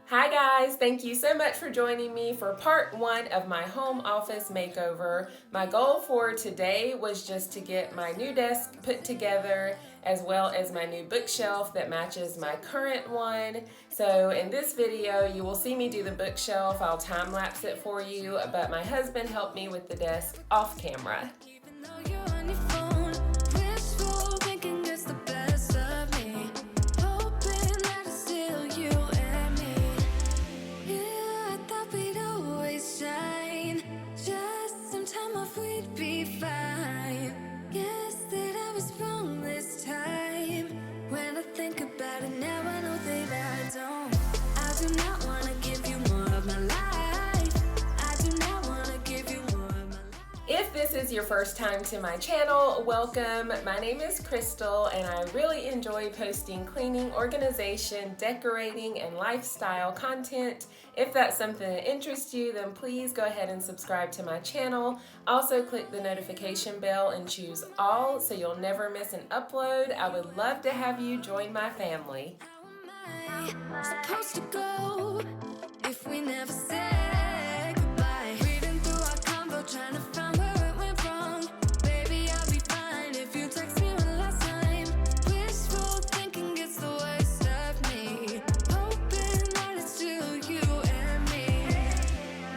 Hi guys, thank you so much for joining me for part one of my home office makeover. My goal for today was just to get my new desk put together as well as my new bookshelf that matches my current one. So in this video you will see me do the bookshelf. I'll time lapse it for you, but my husband helped me with the desk off camera. If this is your first time to my channel, welcome. My name is Crystal and I really enjoy posting cleaning, organization, decorating, and lifestyle content. If that's something that interests you, then please go ahead and subscribe to my channel. Also click the notification bell and choose all so you'll never miss an upload. I would love to have you join my family. How am I supposed to go if we never said goodbye? Reading through our convo, trying to find where it went wrong. Baby, I'll be fine if you text me one last time. Wishful thinking gets the worst of me. Hoping that it's still you and me.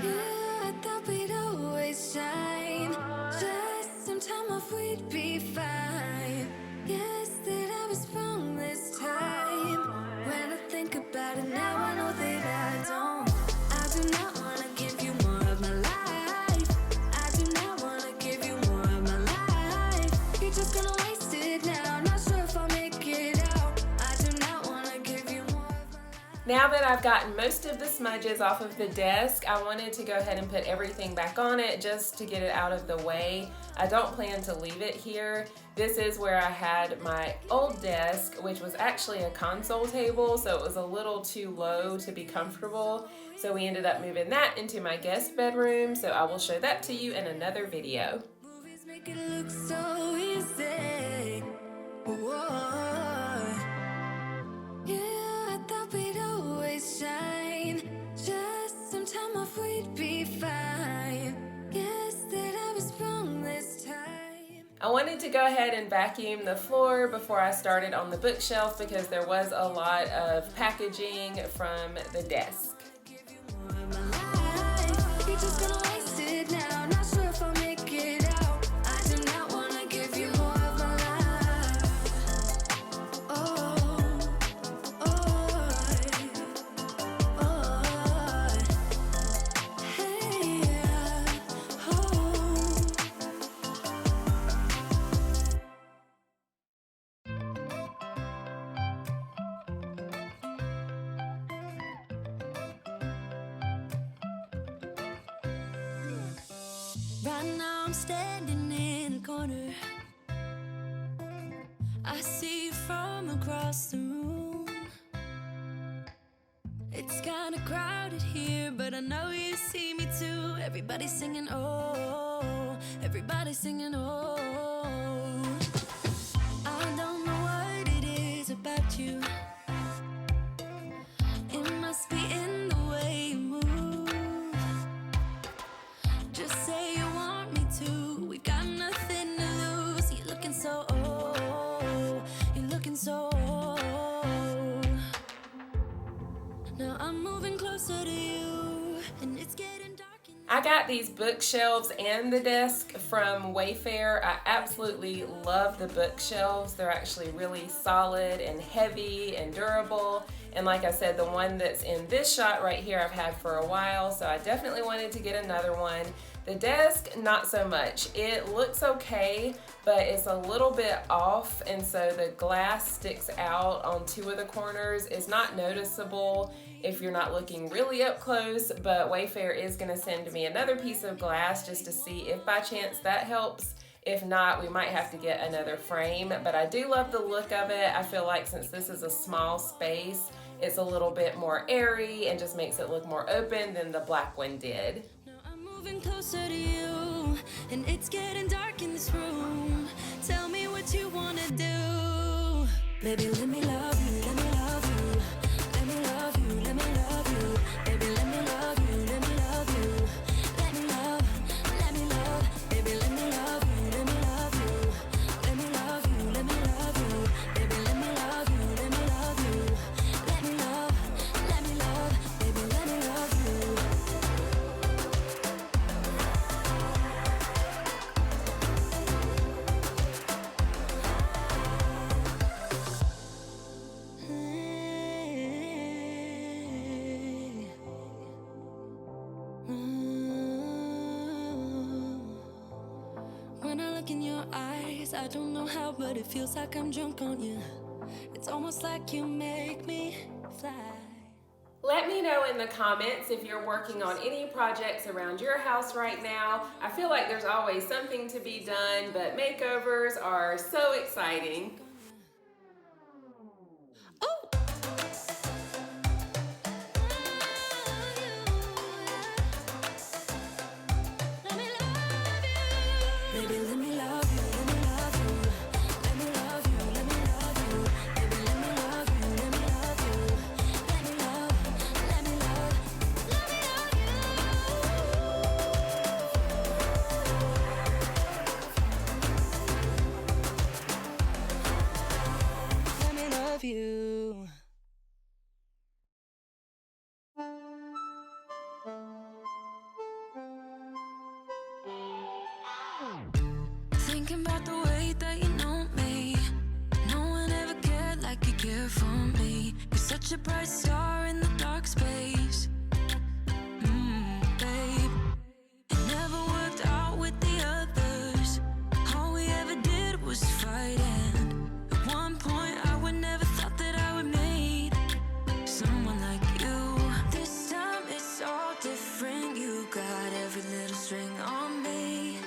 Yeah, I thought we'd always shine. Just some time off, we'd be fine. Guess that I was wrong this time. When I think about it now, I know that I don't. I do not want to give you more of my life. I do not want to give you more of my life. You're just gonna waste it now. Not sure if I'll make it out. I do not want to give you more of my life. Now that I've gotten most of the smudges off of the desk, I wanted to go ahead and put everything back on it just to get it out of the way. I don't plan to leave it here. This is where I had my old desk, which was actually a console table, so it was a little too low to be comfortable. So we ended up moving that into my guest bedroom, so I will show that to you in another video. Movies make it look so easy. Whoa. Yeah, I thought we'd always shine. Just some time off, we'd be fine. Guess that I was wrong this time. I wanted to go ahead and vacuum the floor before I started on the bookshelf because there was a lot of packaging from the desk. You're just gonna waste it now. Not sure if I'll make it out. I do not want to give you more of my life. Oh, hey, right now I'm standing in the corner. I see you from across the room. It's kinda crowded here, but I know you see me too. Everybody's singing, oh, everybody's singing, oh. I don't know what it is about you. It must be in the way you move. Just say you want me to. We got nothing to lose. You're looking so old. You're looking so old. Now I'm moving closer to you, and it's getting dark. I got these bookshelves and the desk from Wayfair. I absolutely love the bookshelves. They're actually really solid and heavy and durable. And like I said, the one that's in this shot right here I've had for a while, so I definitely wanted to get another one. The desk, not so much. It looks okay, but it's a little bit off, and so the glass sticks out on two of the corners. It's not noticeable if you're not looking really up close, but Wayfair is gonna send me another piece of glass just to see if by chance that helps. If not, we might have to get another frame, but I do love the look of it. I feel like since this is a small space, it's a little bit more airy and just makes it look more open than the black one did. Now I'm moving closer to you, and it's getting dark in this room. Tell me what you wanna do. Baby, let me love you, let me love you. Let me love you, let me love you. look in your eyes. I don't know how, but it feels like I'm drunk on you. It's almost like you make me fly. Let me know in the comments if you're working on any projects around your house right now. I feel like there's always something to be done, but makeovers are so exciting. You. Thinking about the way that you know me. No one ever cared like you care for me. You're such a bright star in the dark space. Babe, it never worked out with the others. All we ever did was fight, and at one point I would never thought that I would meet someone like you. This time it's all different. You got every little string on me.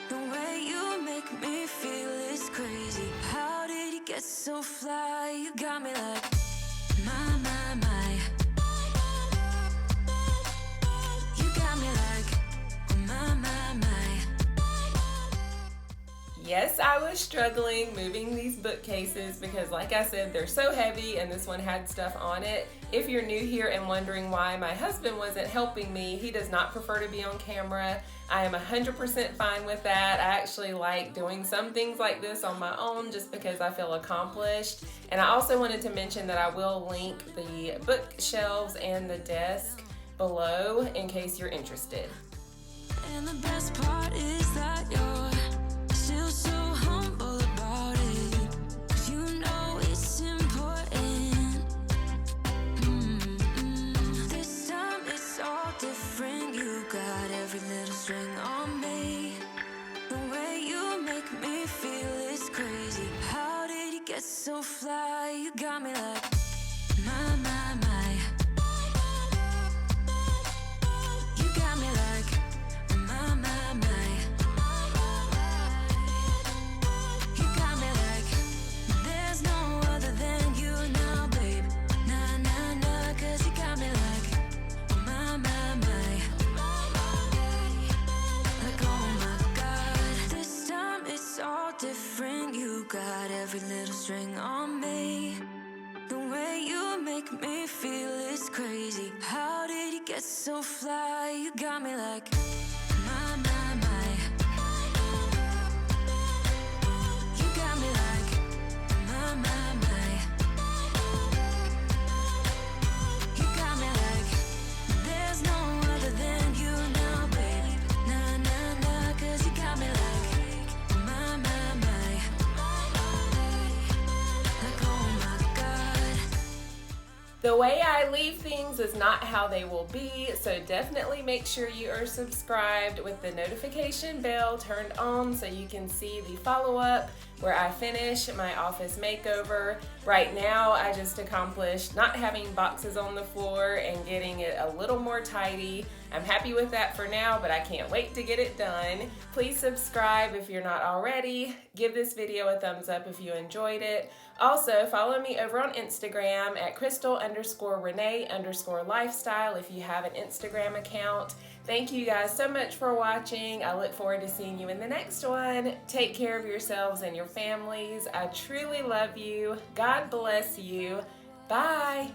The way you make me feel is crazy. How did you get so fly? You got me like my. You got me like my. Yes, I was struggling moving these bookcases because, like I said, they're so heavy, and this one had stuff on it. If you're new here and wondering why my husband wasn't helping me, he does not prefer to be on camera. I am 100% fine with that. I actually like doing some things like this on my own just because I feel accomplished. And I also wanted to mention that I will link the bookshelves and the desk below in case you're interested. And the best part is that you're still so humble about it. 'Cause you know it's important. This time it's all different. You got every little string on me. The way you make me feel is crazy. How did you get so fly? You got me like my. You got me like my. You got me like there's no other than you now, babe. Nah, 'cause you got me like my. Like oh my God, this time it's all different. You got every little string on me. The way you make me feel is crazy. How did you get so fly? You got me like my. You got me like my. You got me like there's no other than you now, baby. Nah, 'cause you got me like my. Like oh my God. The way I leave things is not how they will be, so definitely make sure you are subscribed with the notification bell turned on so you can see the follow-up where I finish my office makeover. Right now, I just accomplished not having boxes on the floor and getting it a little more tidy. I'm happy with that for now, but I can't wait to get it done. Please subscribe if you're not already. Give this video a thumbs up if you enjoyed it. Also, follow me over on Instagram at crystal_renee_lifestyle if you have an Instagram account. Thank you guys so much for watching. I look forward to seeing you in the next one. Take care of yourselves and your families. I truly love you. God bless you. Bye.